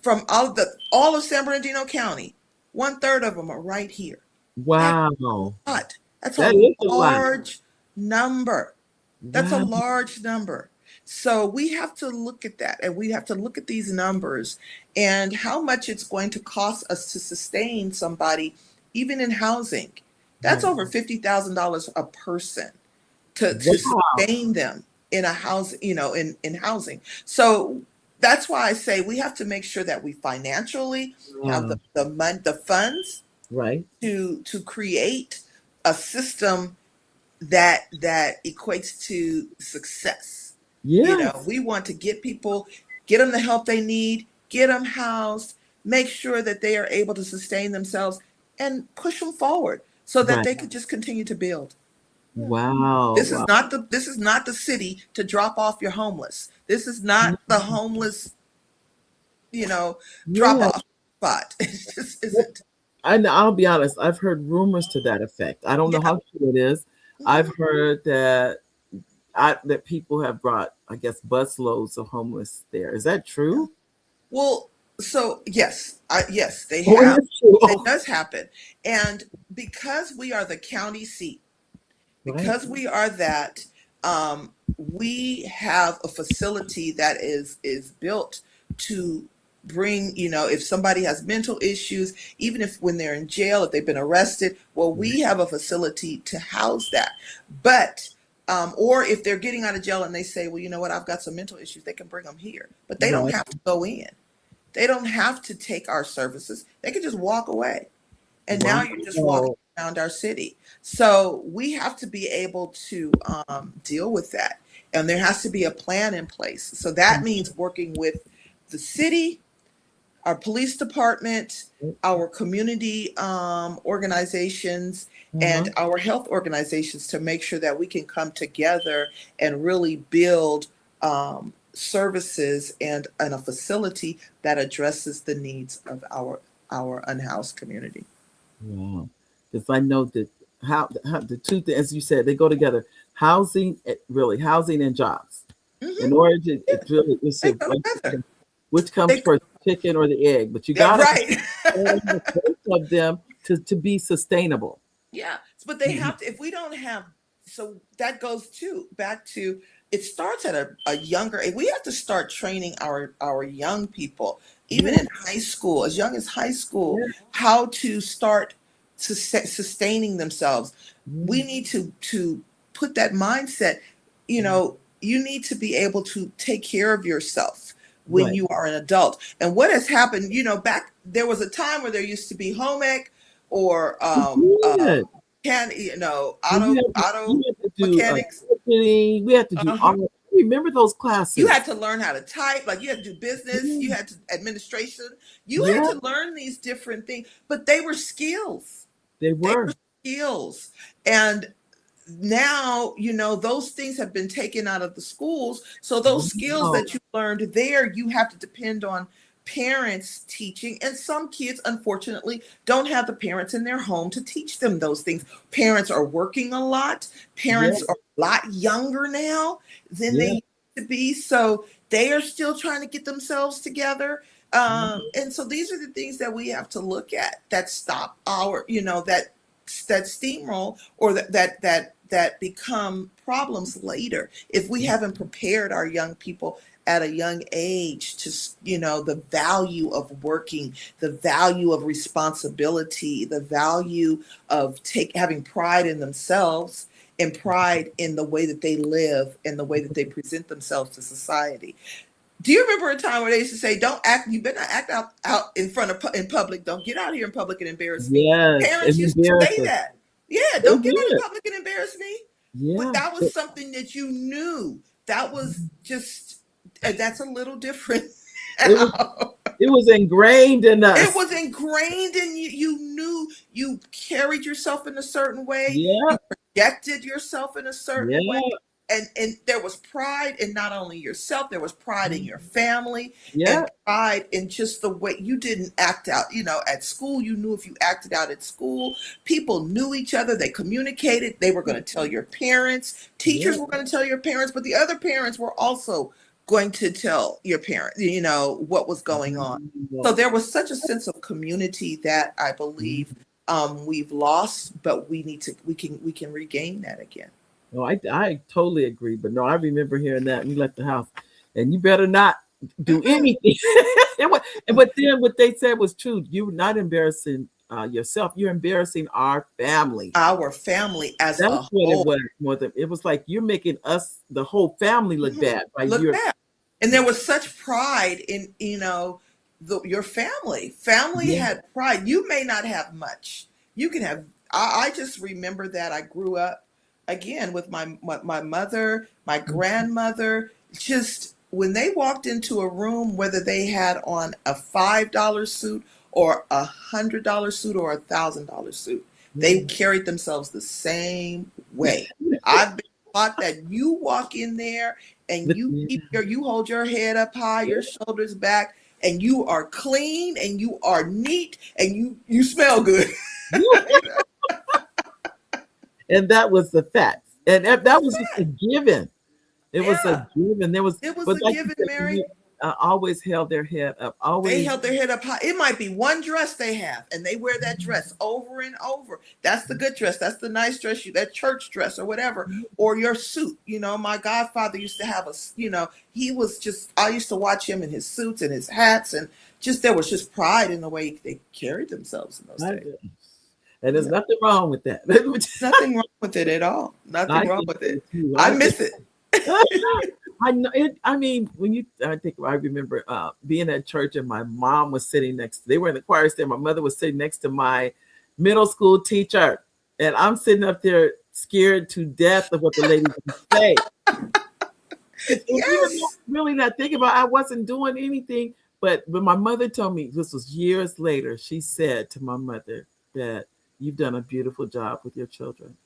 From all of San Bernardino County, 1/3 of them are right here.
Wow.
That's a large number. That's a large number. So we have to look at that, and we have to look at these numbers and how much it's going to cost us to sustain somebody, even in housing. That's over $50,000 a person to sustain them in a house, in housing. So that's why I say we have to make sure that we financially have the funds to create a system that equates to success.
Yeah.
We want to get them the help they need, get them housed, make sure that they are able to sustain themselves and push them forward so that they could just continue to build.
Wow.
This is not the city to drop off your homeless. This is not the homeless, drop off spot. It just isn't.
I'll be honest, I've heard rumors to that effect. I don't know how true it is. I've heard that people have brought, I guess, busloads of homeless there. Is that true?
Well, so yes, they have. It does happen. And because we are the county seat, because we are that, we have a facility that is built to bring, if somebody has mental issues, even if when they're in jail, if they've been arrested, well, we have a facility to house that. But or if they're getting out of jail and they say, well, you know what, I've got some mental issues, they can bring them here. But they don't have to go in. They don't have to take our services. They can just walk away. And now you're just walking around our city. So we have to be able to deal with that. And there has to be a plan in place. So that means working with the city, our police department, our community organizations, and our health organizations to make sure that we can come together and really build services and a facility that addresses the needs of our unhoused community.
Wow. Because I know that how the two things, as you said, they go together. Housing and jobs. In order to, it's really, let's see,
They go together.
which comes first, chicken or the egg? But you
Yeah,
got
right.
both of them to be sustainable.
Yeah, but they have to. If we don't have, so that goes back to, it starts at a younger age. We have to start training our young people, even in high school, as young as high school, how to start sustaining themselves. We need to put that mindset. You need to be able to take care of yourself when you are an adult. And what has happened, back there was a time where there used to be home ec or auto mechanics.
We had to do all. Remember those classes?
You had to learn how to type, like you had to do business, you had to administration, you had to learn these different things, but they were skills.
They were
skills. And now, those things have been taken out of the schools. So those skills that you learned there, you have to depend on parents teaching. And some kids, unfortunately, don't have the parents in their home to teach them those things. Parents are working a lot. Parents are a lot younger now than they used to be. So they are still trying to get themselves together. And so these are the things that we have to look at that stop our, that steamroll, or that become problems later if we haven't prepared our young people at a young age to, the value of working, the value of responsibility, the value of having pride in themselves and pride in the way that they live and the way that they present themselves to society. Do you remember a time where they used to say, you better not act out in public. Don't get out here in public and embarrass me.
Yes,
parents used to say that. Yeah, don't get out in public and embarrass me. Yeah. But that was something that you knew. That was just, that's a little different.
It was ingrained in us.
It was ingrained in you. You knew you carried yourself in a certain way.
Yeah.
You projected yourself in a certain way. And there was pride in not only yourself, there was pride in your family, and pride in just the way you didn't act out. At school, you knew if you acted out at school, people knew each other, they communicated, they were going to tell your parents, teachers were going to tell your parents, but the other parents were also going to tell your parents, what was going on. So there was such a sense of community that I believe we've lost, but we can regain that again.
No, I totally agree. But no, I remember hearing that we left the house and you better not do anything. But then what they said was true. You're not embarrassing yourself. You're embarrassing our family.
Our family as
a whole. That's what it was more than it was like you're making us, the whole family, look bad.
Look bad. And there was such pride in, your family. Family had pride. You may not have much. You can have, I just remember that I grew up again with my mother, my grandmother, just when they walked into a room, whether they had on a $5 suit or $100 suit or $1,000 suit, they carried themselves the same way. I've been taught that you walk in there and you hold your head up high, your shoulders back, and you are clean and you are neat and you smell good.
And that was the fact. And that was just a given. It was a given. It was a given,
Mary.
Always held their head up.
They held their head up high. It might be one dress they have, and they wear that dress over and over. That's the good dress. That's the nice dress, that church dress or whatever, or your suit. My godfather used to have he was just, I used to watch him in his suits and his hats, and there was just pride in the way they carried themselves in those days.
And there's nothing wrong with that.
Nothing wrong with it at all. Nothing wrong with it. I miss it.
I know it. I mean, I remember being at church and my mom was sitting they were in the choir stand. My mother was sitting next to my middle school teacher. And I'm sitting up there scared to death of what the lady would say. Even really not thinking about I wasn't doing anything. But when my mother told me, this was years later, she said to my mother that you've done a beautiful job with your children.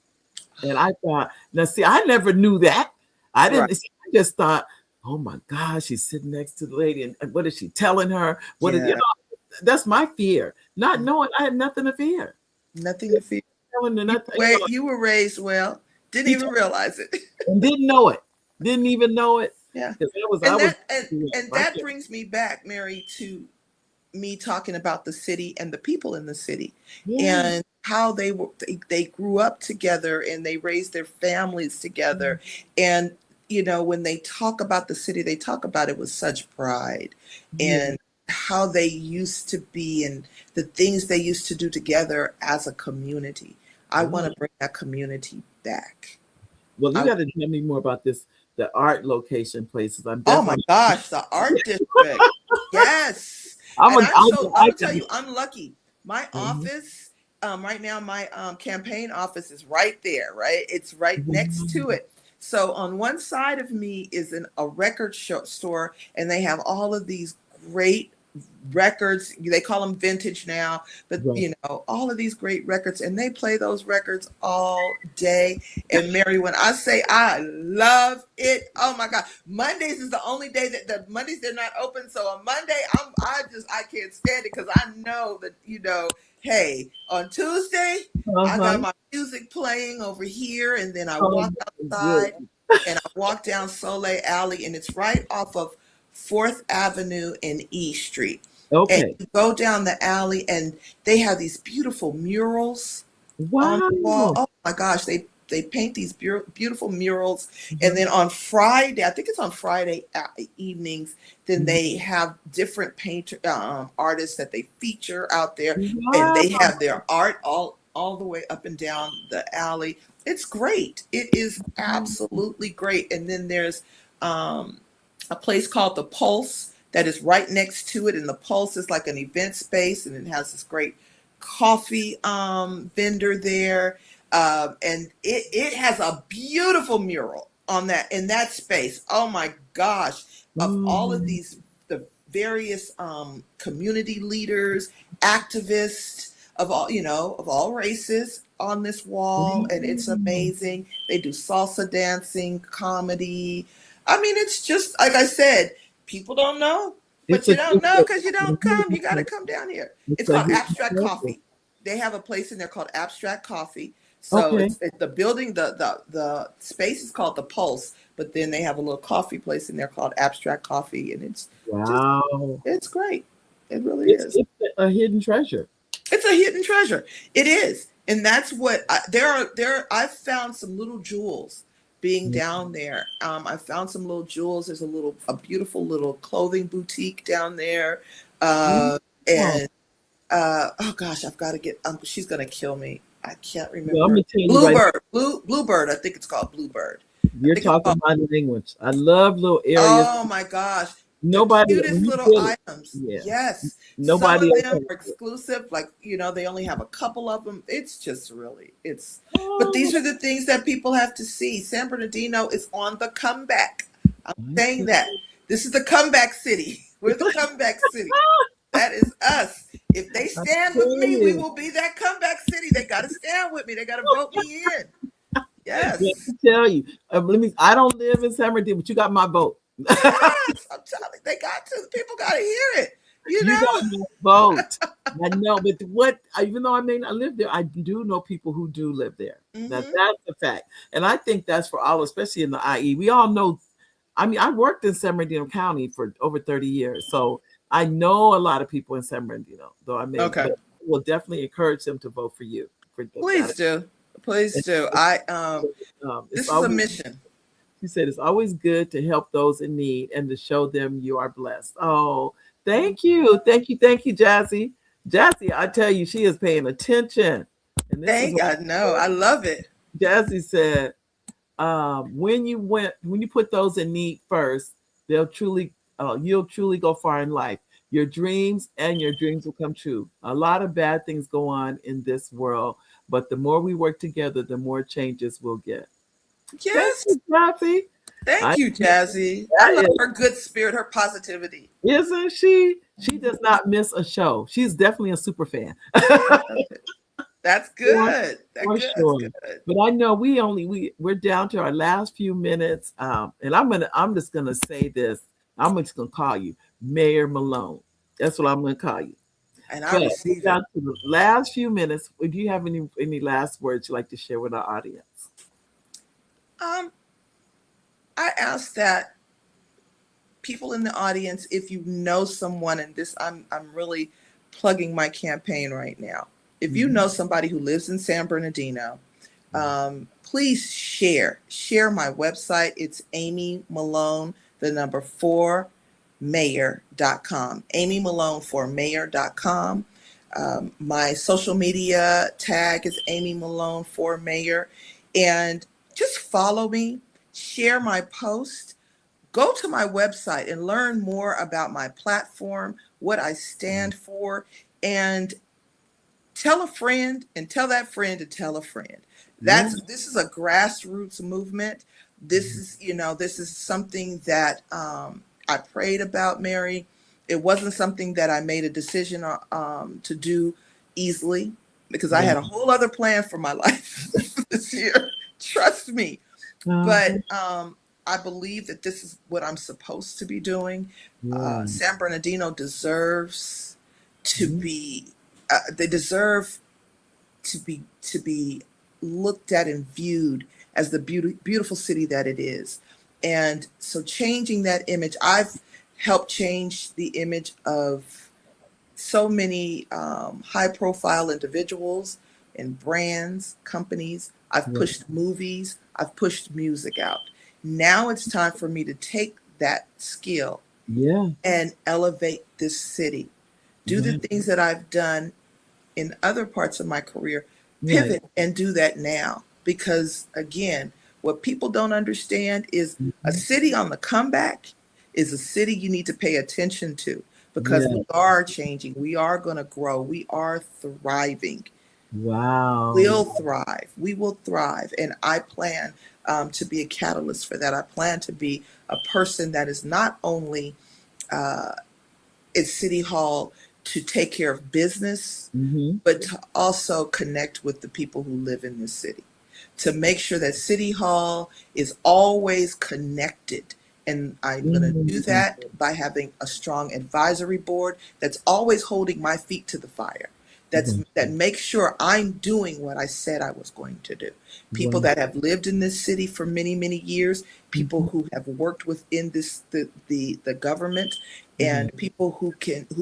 And I thought, now see, I never knew that. I didn't. Right. I just thought, oh my gosh, she's sitting next to the lady, and what is she telling her? What is that's my fear. Not knowing, I had nothing to fear.
Nothing to fear. You were raised well. Didn't even realize it.
And didn't know it. Didn't even know it.
Yeah.
'Cause
And
I was
that brings me back, Mary, to me talking about the city and the people in the city
yeah.
and how they grew up together and they raised their families together. And when they talk about the city, they talk about it with such pride,
Yeah.
and how they used to be and the things they used to do together as a community. I want
Yeah.
to bring that community back.
Well, you
I,
got to tell me more about the art location places. I'm
oh my
definitely.
gosh, the art district. Yes.
I'm
And
a.
I'm
I
gonna tell you, I'm lucky. My office, right now, my campaign office is right there, right? It's right next to it. So on one side of me is a record store, and they have all of these great records. They call them vintage now, but
Right.
all of these great records, and they play those records all day. And Mary, when I say I love it, oh my God, Mondays is the only day that the Mondays they're not open. So on Monday, I can't stand it, because I know that hey, on Tuesday I got my music playing over here, and then I
Oh,
walk
good.
outside and I walk down Soleil Alley, and it's right off of 4th Avenue and E Street. And
Okay.
you go down the alley, and they have these beautiful murals on the wall.
Wow.
Oh my gosh, they paint these beautiful murals. And
Mhm.
then on Friday, I think it's on Friday evenings, then they have different painter artists that they feature out there, and
Wow.
they have their art all the way up and down the alley. It's great. It is absolutely great. And then there's a place called the Pulse that is right next to it, and the Pulse is like an event space, and it has this great coffee vendor there, and it has a beautiful mural on that in that space. Oh my gosh, of all of
Mm.
the various community leaders, activists of all races on this wall, and it's
Mm.
amazing. They do salsa dancing, comedy. I mean, it's just like I said, people don't know, but
It's
you
a.
don't
It's
know
a.
because you don't come. You got to come down here.
It's
It's
a
called
hidden
Abstract
treasure.
Coffee. They have a place in there called Abstract Coffee. So
Okay.
it's the building, the space is called the Pulse, but then they have a little coffee place in there called Abstract Coffee, and just
Wow.
it's great. It really
It's
is.
it's a hidden treasure.
It's a hidden treasure. It is, and that's what I've found some little jewels being down there. I found some little jewels. There's a beautiful little clothing boutique down there,
Mm. Oh.
and oh gosh, I've got to get. She's gonna kill me. I can't
Well, I'm
remember.
gonna tell you right.
Bluebird. I think it's called Bluebird. I
You're
think it's
talking
called.
my language. I love little areas.
Oh my gosh. The
Nobody
cutest
when you
little
get it.
items.
Yeah.
Yes. Some
Nobody
of
else
them
has
are
it.
exclusive, like, they only have a couple of them. It's just really, but
Oh,
these are the things that people have to see. San Bernardino is on the comeback. I'm
my
saying
goodness.
that. This is the comeback city. We're the comeback city. That is us. If they
I
stand with
tell
me, we
you.
will be that comeback city. They got to stand with me. They got to vote me in.
Let
Yes.
me tell you. I don't live in San Bernardino, but you got my vote.
Yes. I'm telling you, they got to. People got to hear it. You
You got
know?
my vote. I know, but even though I may not live there, I do know people who do live there. That's
Hmm.
a fact. And I think that's for all, especially in the IE. We all know, I mean, I worked in San Bernardino County for over 30 years. So I know a lot of people in San Bernardino, though
Okay.
but I will definitely encourage them to vote for you.
Please do. Please
And,
do.
it's
This is a
always,
mission.
she said, it's always good to help those in need and to show them you are blessed. Oh, thank you. Thank you. Thank you, Jazzy. Jazzy, I tell you, she is paying attention. And this is
Thank God. No, I love it.
Jazzy said, when you put those in need first, you'll truly go far in life. Your dreams will come true. A lot of bad things go on in this world, but the more we work together, the more changes we'll get. Thank
Yes.
you, Jazzy.
Thank
I
you, Jazzy. I
that
love
is,
her good spirit, her positivity.
isn't she? She does not miss a show. She's definitely a super fan.
I love it. That's
for,
good.
for
That's
sure.
good.
But I know we're down to our last few minutes. And I'm just gonna say this. I'm just gonna call you Mayor Malone. That's what I'm gonna call you.
And I
But we're
receive it.
down to the last few minutes. Would you have any last words you'd like to share with our audience?
Um, I ask that people in the audience, if you know someone, and this, I'm really plugging my campaign right now. If you know somebody who lives in San Bernardino, please share my website. It's Amy Malone, the number 4 mayor.com. Amy Malone for mayor.com. My social media tag is Amy Malone for mayor. And just follow me, share my post, go to my website and learn more about my platform, what I stand for, and tell a friend and tell that friend to tell a friend. This is a grassroots movement. This is, this is something that I prayed about, Mary. It wasn't something that I made a decision to do easily, because I had a whole other plan for my life this year. Trust me. But I believe that this is what I'm supposed to be doing. San Bernardino deserves to be. They deserve to be looked at and viewed as the beautiful city that it is. And so, changing that image, I've helped change the image of so many high-profile individuals and brands, companies. I've pushed movies. I've pushed music out. Now it's time for me to take that skill and elevate this city. Do the things that I've done in other parts of my career, pivot and do that now. Because again, what people don't understand is a city on the comeback is a city you need to pay attention to, because we are changing. We are going to grow. We are thriving.
Wow.
We'll thrive. We will thrive. And I plan to be a catalyst for that. I plan to be a person that is not only at City Hall to take care of business, but to also connect with the people who live in this city, to make sure that City Hall is always connected. And I'm going to do that by having a strong advisory board that's always holding my feet to the fire. That makes sure I'm doing what I said I was going to do. People that have lived in this city for many, many years, people who have worked within the government, and people who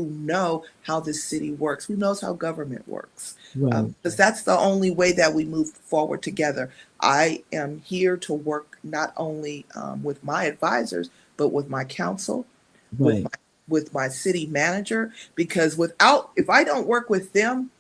know how this city works, who knows how government works. Because that's the only way that we move forward together. I am here to work not only with my advisors, but with my council, with my city manager, because if I don't work with them,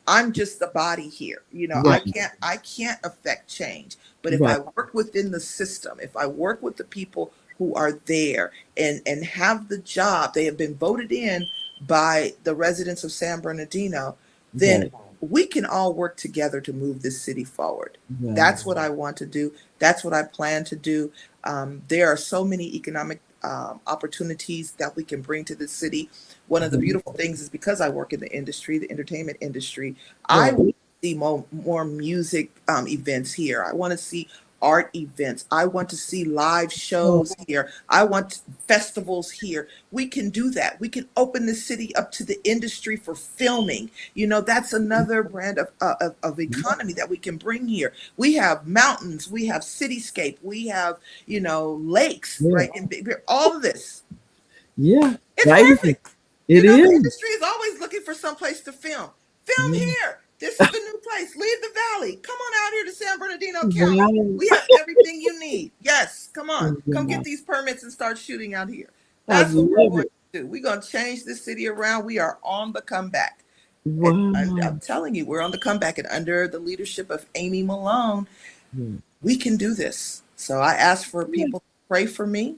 I'm just the body here. I can't affect change. But if I work within the system, if I work with the people who are there and have the job, they have been voted in by the residents of San Bernardino, then we can all work together to move this city forward. That's what I want to do. That's what I plan to do. There are so many economic opportunities that we can bring to the city. One of the beautiful things is, because I work in the industry, the entertainment industry, I want to see more music events here. I want to see art events. I want to see live shows here. I want festivals here. We can do that. We can open the city up to the industry for filming. That's another brand of economy that we can bring here. We have mountains. We have cityscape. We have, lakes, right? And all of this.
Yeah.
It's perfect.
It is.
The industry is always looking for some place to film. Film here. This is the new place. Leave the valley. Come on out here to San Bernardino County. We have everything you need. Yes, come on. Come get these permits and start shooting out here. That's what we're going to do. We're going to change this city around. We are on the comeback. I'm telling you, we're on the comeback. And under the leadership of Amy Malone, we can do this. So I ask for people to pray for me,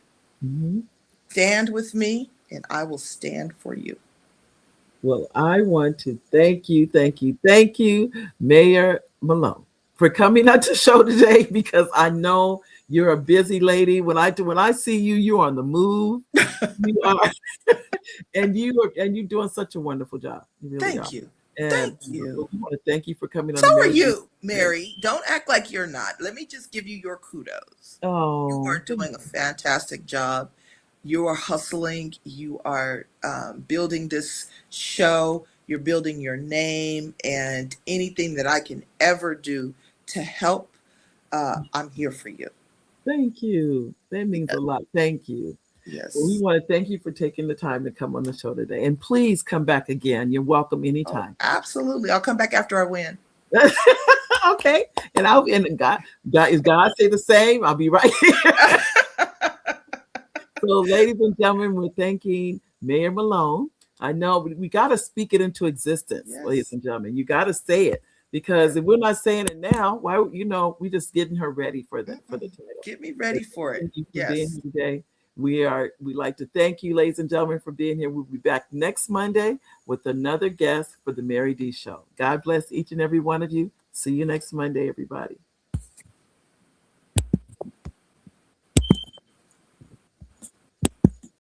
stand with me, and I will stand for you.
Well, I want to thank you, Mayor Malone, for coming on the show today, because I know you're a busy lady. When I see you, you're on the move. You are, and you're doing such a wonderful job. You really
thank
are.
you.
And
thank you.
I want to thank you for coming on.
So are you, Mary. Don't act like you're not. Let me just give you your kudos.
Oh,
you are doing a fantastic job. You are hustling. You are building this show. You're building your name, and anything that I can ever do to help, I'm here for you.
Thank you. That means a lot. Thank you.
Yes.
Well, we want to thank you for taking the time to come on the show today. And please come back again. You're welcome anytime.
Oh, absolutely. I'll come back after I win.
Okay. And God is God say the same. I'll be right here. So, ladies and gentlemen, we're thanking Mayor Malone. I know we got to speak it into existence,
Yes.
ladies and gentlemen. You got to say it, because if we're not saying it now, why? We just getting her ready for the title.
Get me ready for it.
Thank you for
Yes.
being here today. We like to thank you, ladies and gentlemen, for being here. We'll be back next Monday with another guest for the Mary D Show. God bless each and every one of you. See you next Monday, everybody.